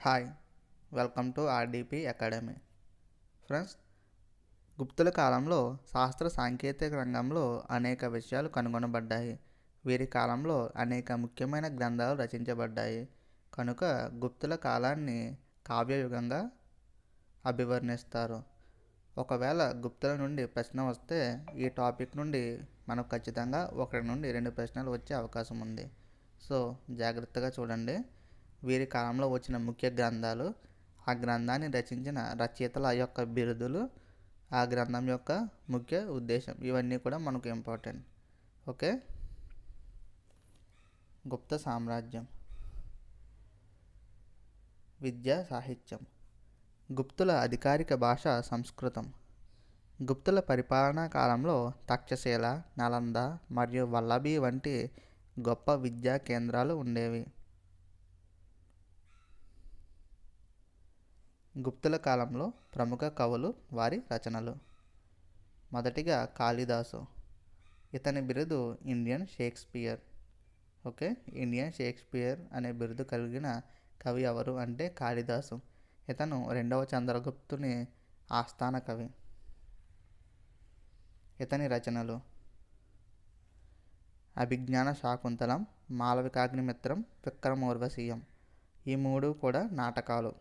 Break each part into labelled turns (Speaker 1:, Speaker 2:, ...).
Speaker 1: Hi, welcome to RDP academy. Friends, గుప్తుల కాలంలో శాస్త్ర సాంకేతిక రంగంలో అనేక విషయాలు కనుగొనబడ్డాయి. వీరి కాలంలో అనేక ముఖ్యమైన గ్రంథాలు రచించబడ్డాయి. కనుక గుప్తుల కాలాన్ని కావ్యయుగంగా అభివర్ణిస్తారు. ఒకవేళ గుప్తుల నుండి ప్రశ్న వస్తే ఈ టాపిక్ నుండి మనకు ఖచ్చితంగా 1 నుండి 2 ప్రశ్నలు వచ్చే అవకాశం ఉంది. సో జాగ్రత్తగా చూడండి. వీరి కాలంలో వచ్చిన ముఖ్య గ్రంథాలు, ఆ గ్రంథాన్ని రచించిన రచయితల యొక్క బిరుదులు, ఆ గ్రంథం యొక్క ముఖ్య ఉద్దేశం, ఇవన్నీ కూడా మనకు ఇంపార్టెంట్. ఓకే. గుప్త సామ్రాజ్యం, విద్య, సాహిత్యం. గుప్తుల అధికారిక భాష సంస్కృతం. గుప్తుల పరిపాలనా కాలంలో తక్షశిల, నలంద మరియు వల్లభి వంటి గొప్ప విద్యా కేంద్రాలు ఉండేవి. గుప్తుల కాలంలో ప్రముఖ కవులు, వారి రచనలు. మొదటిగా కాళిదాసు. ఇతని బిరుదు Indian Shakespeare. Okay, Indian Shakespeare అనే బిరుదు కలిగిన కవి ఎవరు అంటే కాళిదాసు. ఇతను 2వ చంద్రగుప్తుని ఆస్థాన కవి. ఇతని రచనలు అభిజ్ఞాన శాకుంతలం, మాళవికాగ్నిమిత్రం, విక్రమోర్వశీయం. ఈ 3 కూడా నాటకాలు.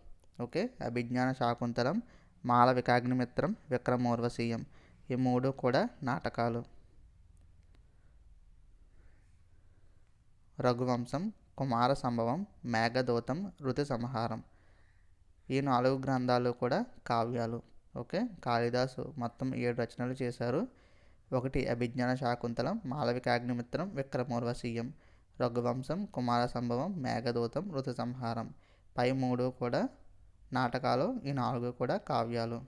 Speaker 1: ఓకే, అభిజ్ఞాన శాకుంతలం, మాళవికాగ్నిమిత్రం, విక్రమోర్వశీయం, ఈ 3 కూడా నాటకాలు. రఘువంశం, కుమార సంభవం, మేఘదూతం, ఋతు సంహారం, ఈ 4 గ్రంథాలు కూడా కావ్యాలు. ఓకే, కాళిదాసు మొత్తం 7 రచనలు చేశారు. 1 అభిజ్ఞాన శాకుంతలం, మాళవికాగ్నిమిత్రం, విక్రమోర్వశీయం, రఘువంశం, కుమార సంభవం, మేఘదూతం, ఋతు సంహారం. పై 3 కూడా నాటకాలు, ఈ 4 కూడా కావ్యాలు.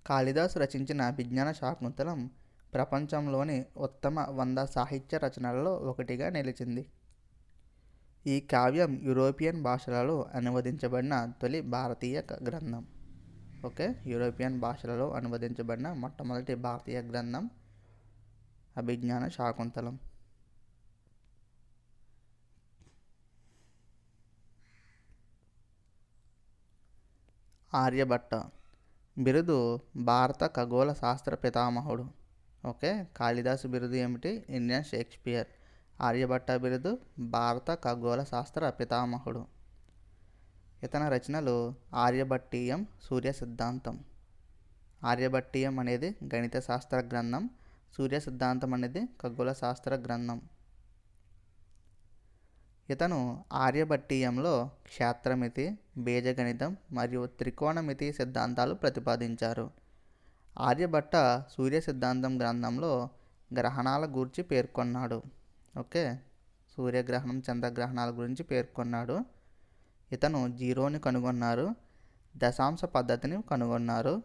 Speaker 1: కాళిదాసు రచించిన అభిజ్ఞాన శాకుంతలం ప్రపంచంలోని ఉత్తమ 100 సాహిత్య రచనలలో ఒకటిగా నిలిచింది. ఈ కావ్యం యూరోపియన్ భాషలలో అనువదించబడిన తొలి భారతీయ గ్రంథం. ఓకే, యూరోపియన్ భాషలలో అనువదించబడిన మొట్టమొదటి భారతీయ గ్రంథం అభిజ్ఞాన శాకుంతలం. ఆర్యభట్ట. బిరుదు భారత ఖగోళ శాస్త్ర పితామహుడు. ఓకే, కాళిదాసు బిరుదు ఏమిటి? Indian Shakespeare. ఆర్యభట్ట బిరుదు భారత ఖగోళ శాస్త్ర పితామహుడు. ఇతని రచనలు ఆర్యభట్టీయం, సూర్య సిద్ధాంతం. ఆర్యభట్టీయం అనేది గణిత శాస్త్ర గ్రంథం, సూర్య సిద్ధాంతం అనేది ఖగోళ శాస్త్ర గ్రంథం. ఇతను ఆర్యభట్టీయంలో క్షేత్రమితి, బీజగణితం మరియు త్రికోణమితి సిద్ధాంతాలు ప్రతిపాదించారు. ఆర్యభట్ట సూర్య సిద్ధాంతం గ్రంథంలో గ్రహణాల గురించి పేర్కొన్నాడు. ఓకే, సూర్యగ్రహణం, చంద్రగ్రహణాల గురించి పేర్కొన్నాడు. ఇతను జీరోని కనుగొన్నారు, దశాంశ పద్ధతిని కనుగొన్నారు,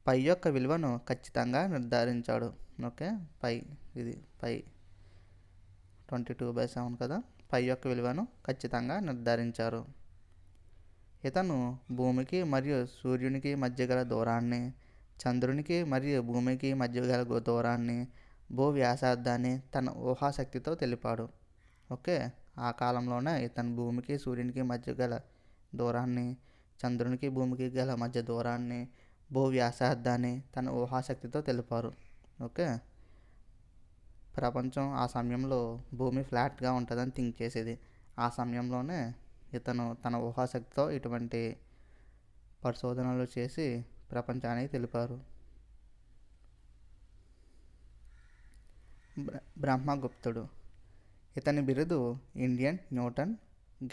Speaker 1: పై యొక్క విలువను ఖచ్చితంగా నిర్ధారించాడు. ఓకే, పై, ఇది పై 22/7 కదా, పై యొక్క విలువను ఖచ్చితంగా నిర్ధారించారు. ఇతను భూమికి మరియు సూర్యునికి మధ్య గల దూరాన్ని, చంద్రునికి మరియు భూమికి మధ్య గల దూరాన్ని, భూ వ్యాసార్థాన్ని తన ఊహాశక్తితో తెలిపాడు. ఓకే, ఆ కాలంలోనే ఇతను భూమికి సూర్యునికి మధ్య గల దూరాన్ని, చంద్రునికి భూమికి గల మధ్య దూరాన్ని, భూ వ్యాసార్థాన్ని తన ఊహాశక్తితో తెలిపారు. ఓకే, ప్రపంచం ఆ సమయంలో భూమి ఫ్లాట్గా ఉంటుందని థింక్ చేసేది. ఆ సమయంలోనే ఇతను తన ఊహాశక్తితో ఇటువంటి పరిశోధనలు చేసి ప్రపంచానికి తెలిపారు. బ్రహ్మగుప్తుడు. ఇతని బిరుదు ఇండియన్ న్యూటన్,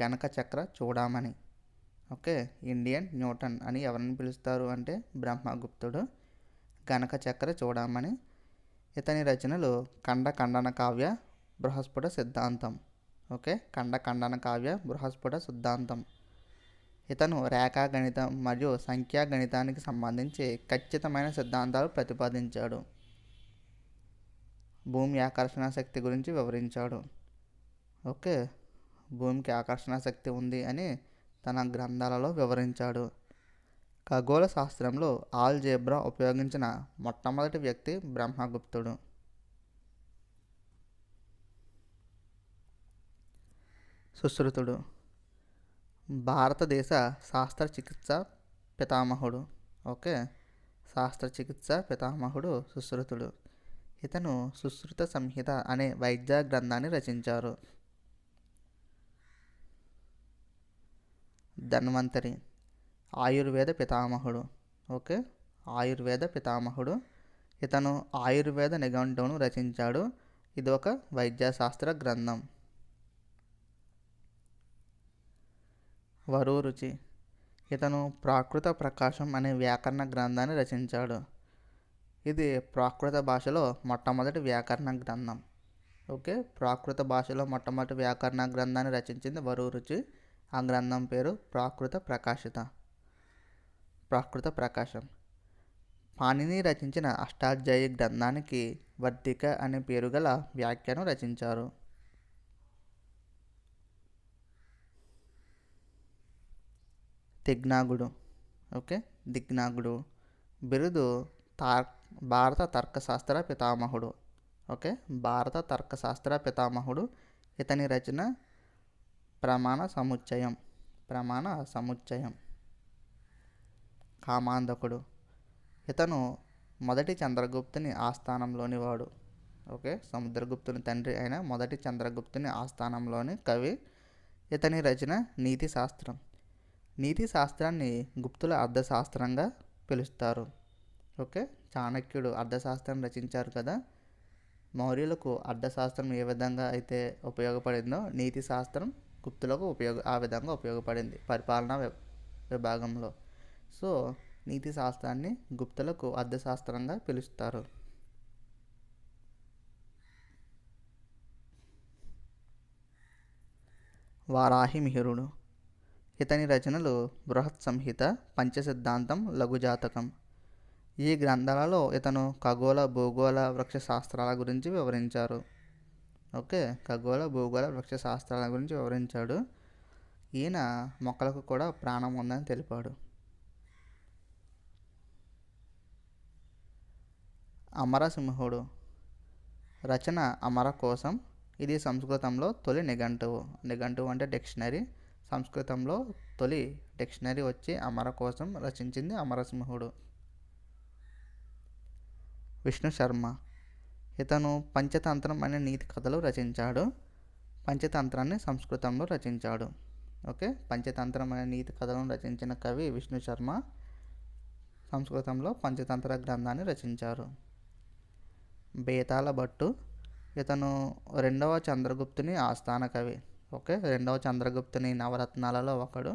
Speaker 1: గణక చక్ర చూడామణి. ఓకే, ఇండియన్ న్యూటన్ అని ఎవరిని పిలుస్తారు అంటే బ్రహ్మగుప్తుడు, గణక చక్ర చూడామణి. ఇతని రచనలు ఖండన కావ్య, బృహస్ఫుట సిద్ధాంతం. ఓకే, ఖండన కావ్య, బృహస్ఫుట సిద్ధాంతం. ఇతను రేఖాగణితం మరియు సంఖ్యా గణితానికి సంబంధించి ఖచ్చితమైన సిద్ధాంతాలు ప్రతిపాదించాడు. భూమి ఆకర్షణ శక్తి గురించి వివరించాడు. ఓకే, భూమికి ఆకర్షణ శక్తి ఉంది అని తన గ్రంథాలలో వివరించాడు. ఖగోళ శాస్త్రంలో ఆల్జీబ్రా ఉపయోగించిన మొట్టమొదటి వ్యక్తి బ్రహ్మగుప్తుడు. సుశ్రుతుడు. భారతదేశ శాస్త్రచికిత్స పితామహుడు. ఓకే, శాస్త్రచికిత్స పితామహుడు సుశ్రుతుడు. ఇతను సుశ్రుత సంహిత అనే వైద్య గ్రంథాన్ని రచించారు. ధన్వంతరి ఆయుర్వేద పితామహుడు. ఓకే, ఆయుర్వేద పితామహుడు. ఇతను ఆయుర్వేద నిఘంటువును రచించాడు. ఇది ఒక వైద్యశాస్త్ర గ్రంథం. వరూరుచి ఇతను ప్రాకృత ప్రకాశం అనే వ్యాకరణ గ్రంథాన్ని రచించాడు. ఇది ప్రాకృత భాషలో మొట్టమొదటి వ్యాకరణ గ్రంథం. ఓకే, ప్రాకృత భాషలో మొట్టమొదటి వ్యాకరణ గ్రంథాన్ని రచించింది వరూరుచి. ఆ గ్రంథం పేరు ప్రాకృత ప్రకాశం. పాణిని రచించిన అష్టాధ్యాయి గ్రంథానికి వర్తిక అనే పేరు గల వ్యాఖ్యను రచించారు. దిగ్నాగుడు. ఓకే, దిగ్నాగుడు బిరుదు భారత తర్కశాస్త్ర పితామహుడు. ఓకే, భారత తర్కశాస్త్ర పితామహుడు. ఇతని రచన ప్రమాణ సముచ్చయం. కామాంధకుడు ఇతను మొదటి చంద్రగుప్తుని ఆస్థానంలోని వాడు. ఓకే, సముద్రగుప్తుని తండ్రి అయిన మొదటి చంద్రగుప్తుని ఆస్థానంలోని కవి. ఇతని రచన నీతి శాస్త్రం. నీతి శాస్త్రాన్ని గుప్తుల అర్థశాస్త్రంగా పిలుస్తారు. ఓకే, చాణక్యుడు అర్థశాస్త్రం రచించారు కదా. మౌర్యులకు అర్థశాస్త్రం ఏ విధంగా అయితే ఉపయోగపడిందో నీతి శాస్త్రం గుప్తులకు ఆ విధంగా ఉపయోగపడింది పరిపాలనా విభాగంలో. సో నీతి శాస్త్రాన్ని గుప్తులకు అర్థశాస్త్రంగా పిలుస్తారు. వారాహి మిహిరుడు. ఇతని రచనలు బృహత్ సంహిత, పంచసిద్ధాంతం, లఘుజాతకం. ఈ గ్రంథాలలో ఇతను ఖగోళ భూగోళ వృక్ష శాస్త్రాల గురించి వివరించారు. ఓకే, ఖగోళ భూగోళ వృక్ష శాస్త్రాల గురించి వివరించాడు. ఈయన మొక్కలకు కూడా ప్రాణం ఉందని తెలిపాడు. అమరసింహుడు రచన అమర కోసం. ఇది సంస్కృతంలో తొలి నిఘంటువు. నిఘంటువు అంటే డిక్షనరీ. సంస్కృతంలో తొలి డిక్షనరీ వచ్చి అమర కోసం రచించింది అమరసింహుడు. విష్ణు శర్మ ఇతను పంచతంత్రం అనే నీతి కథలు రచించాడు. పంచతంత్రాన్ని సంస్కృతంలో రచించాడు. ఓకే, పంచతంత్రం అనే నీతి కథలను రచించిన కవి విష్ణు శర్మ సంస్కృతంలో పంచతంత్ర గ్రంథాన్ని రచించారు. బేతాళ భట్టు ఇతను రెండవ చంద్రగుప్తుని ఆస్థాన కవి. ఓకే, రెండవ చంద్రగుప్తుని నవరత్నాలలో ఒకడు.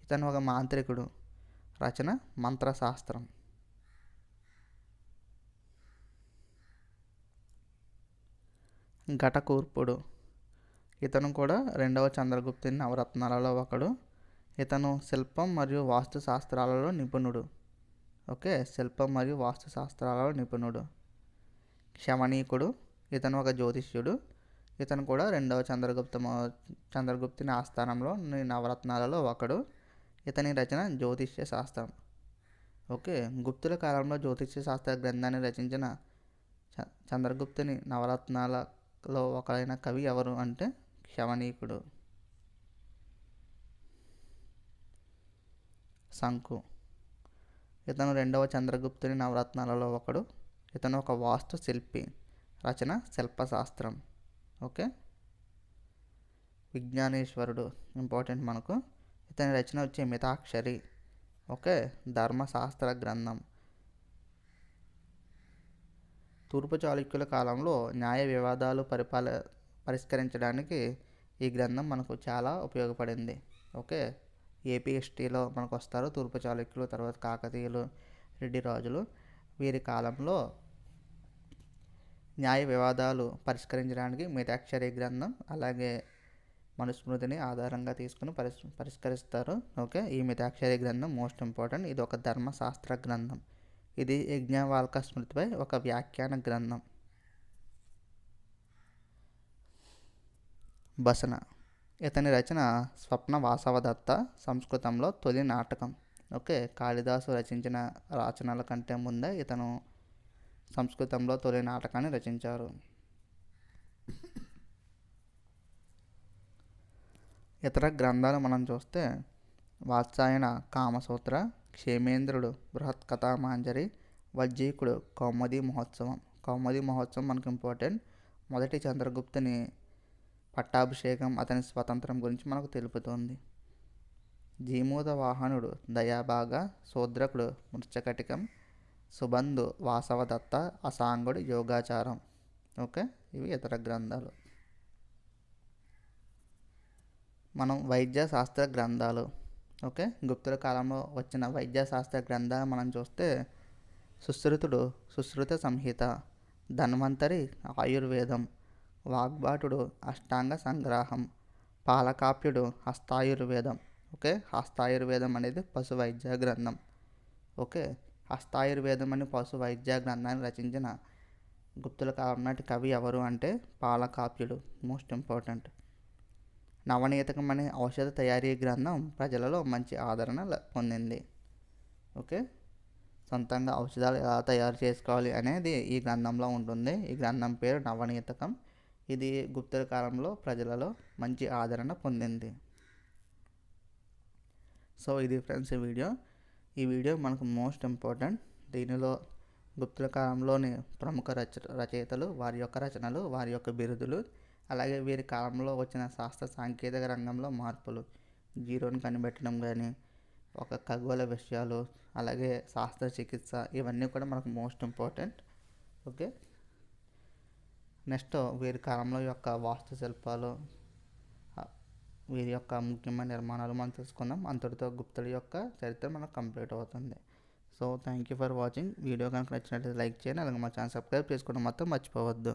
Speaker 1: ఇతను ఒక మాంత్రికుడు. రచన మంత్రశాస్త్రం. ఘటకూర్పుడు ఇతను కూడా రెండవ చంద్రగుప్తుని నవరత్నాలలో ఒకడు. ఇతను శిల్పం మరియు వాస్తు శాస్త్రాలలో నిపుణుడు. ఓకే, శిల్పం మరియు వాస్తు శాస్త్రాలలో నిపుణుడు. శమనీకుడు ఇతను ఒక జ్యోతిష్యుడు. ఇతను కూడా రెండవ చంద్రగుప్తుని ఆస్థానంలో నవరత్నాలలో ఒకడు. ఇతని రచన జ్యోతిష్య శాస్త్రం. ఓకే, గుప్తుల కాలంలో జ్యోతిష్య శాస్త్ర గ్రంథాన్ని రచించిన చంద్రగుప్తుని నవరత్నాలలో ఒకరైన కవి ఎవరు అంటే శమనీకుడు. శంకు ఇతను రెండవ చంద్రగుప్తుని నవరత్నాలలో ఒకడు. ఇతను ఒక వాస్తు శిల్పి. రచన శిల్పశాస్త్రం. ఓకే, విజ్ఞానేశ్వరుడు ఇంపార్టెంట్ మనకు. ఇతని రచన వచ్చి మితాక్షరి. ఓకే, ధర్మశాస్త్ర గ్రంథం. తూర్పు చాళుక్యుల కాలంలో న్యాయ వివాదాలు పరిష్కరించడానికి ఈ గ్రంథం మనకు చాలా ఉపయోగపడింది. ఓకే, ఏపీ హిస్టరీలో మనకు వస్తారు తూర్పు చాళుక్యులు, తర్వాత కాకతీయులు, రెడ్డి రాజులు. వీరి కాలంలో న్యాయ వివాదాలు పరిష్కరించడానికి మితాక్షరి గ్రంథం అలాగే మనుస్మృతిని ఆధారంగా తీసుకుని పరిష్కరిస్తారు. ఓకే, ఈ మితాక్షరి గ్రంథం మోస్ట్ ఇంపార్టెంట్. ఇది ఒక ధర్మశాస్త్ర గ్రంథం. ఇది యజ్ఞవాల్క స్మృతిపై ఒక వ్యాఖ్యాన గ్రంథం. బసన ఇతని రచన స్వప్న వాసవదత్త. సంస్కృతంలో తొలి నాటకం. ఓకే, కాళిదాసు రచించిన రచనల కంటే ముందే ఇతను సంస్కృతంలో తొలి నాటకాన్ని రచించారు. ఇతర గ్రంథాలు మనం చూస్తే వాత్సాయన కామసూత్ర, క్షేమేంద్రుడు బృహత్ కథామాంజరి, వజ్జీకుడు కౌముది మహోత్సవం. కౌముది మహోత్సవం మనకు ఇంపార్టెంట్. మొదటి చంద్రగుప్తుని పట్టాభిషేకం, అతని స్వతంత్రం గురించి మనకు తెలుపుతుంది. జీమూత వాహనుడు దయాభాగ, శూద్రకుడు మృచ్చకటికం, సుబంధు వాసవదత్త, అసాంగుడు యోగాచారం. ఓకే, ఇవి ఇతర గ్రంథాలు. మనం వైద్య శాస్త్ర గ్రంథాలు. ఓకే, గుప్తుల కాలంలో వచ్చిన వైద్య శాస్త్ర గ్రంథాలు మనం చూస్తే సుశ్రుతుడు సుశ్రుత సంహిత, ధన్వంతరి ఆయుర్వేదం, వాగ్భటుడు అష్టాంగ సంగ్రహం, పాలకాప్యుడు హస్తాయుర్వేదం. ఓకే, హస్తాయుర్వేదం అనేది పశు వైద్య గ్రంథం. ఓకే, హస్తాయుర్వేదం అనే పశు వైద్య గ్రంథాన్ని రచించిన గుప్తుల కాలం నాటి కవి ఎవరు అంటే పాలకాప్యుడు. Most important. నవనీతకం అనే ఔషధ తయారీ గ్రంథం ప్రజలలో మంచి ఆదరణ పొందింది. ఓకే, సొంతంగా ఔషధాలు ఎలా తయారు చేసుకోవాలి అనేది ఈ గ్రంథంలో ఉంటుంది. ఈ గ్రంథం పేరు నవనీతకం. ఇది గుప్తుల కాలంలో ప్రజలలో మంచి ఆదరణ పొందింది. సో ఇది ఫ్రెండ్స్ ఈ వీడియో మనకు మోస్ట్ ఇంపార్టెంట్. దీనిలో గుప్తుల కాలంలోని ప్రముఖ రచయితలు, వారి యొక్క రచనలు, వారి యొక్క బిరుదులు, అలాగే వీరి కాలంలో వచ్చిన శాస్త్ర సాంకేతిక రంగంలో మార్పులు, జీరోని కనిపెట్టడం కానీ, ఒక ఖగోళ విషయాలు, అలాగే శాస్త్ర చికిత్స, ఇవన్నీ కూడా మనకు మోస్ట్ ఇంపార్టెంట్. ఓకే, నెక్స్ట్ వీరి కాలంలో యొక్క వాస్తుశిల్పాలు, వీరి యొక్క ముఖ్యమైన నిర్మాణాలు మనం తెలుసుకుందాం. అంతటితో గుప్తుల యొక్క చరిత్ర మనకు కంప్లీట్ అవుతుంది. So thank you for watching. Video కనుక నచ్చినట్లయితే లైక్ చేయండి, అలాగే మా ఛానల్ సబ్స్క్రైబ్ చేసుకోవడం మాత్రం మర్చిపోవద్దు.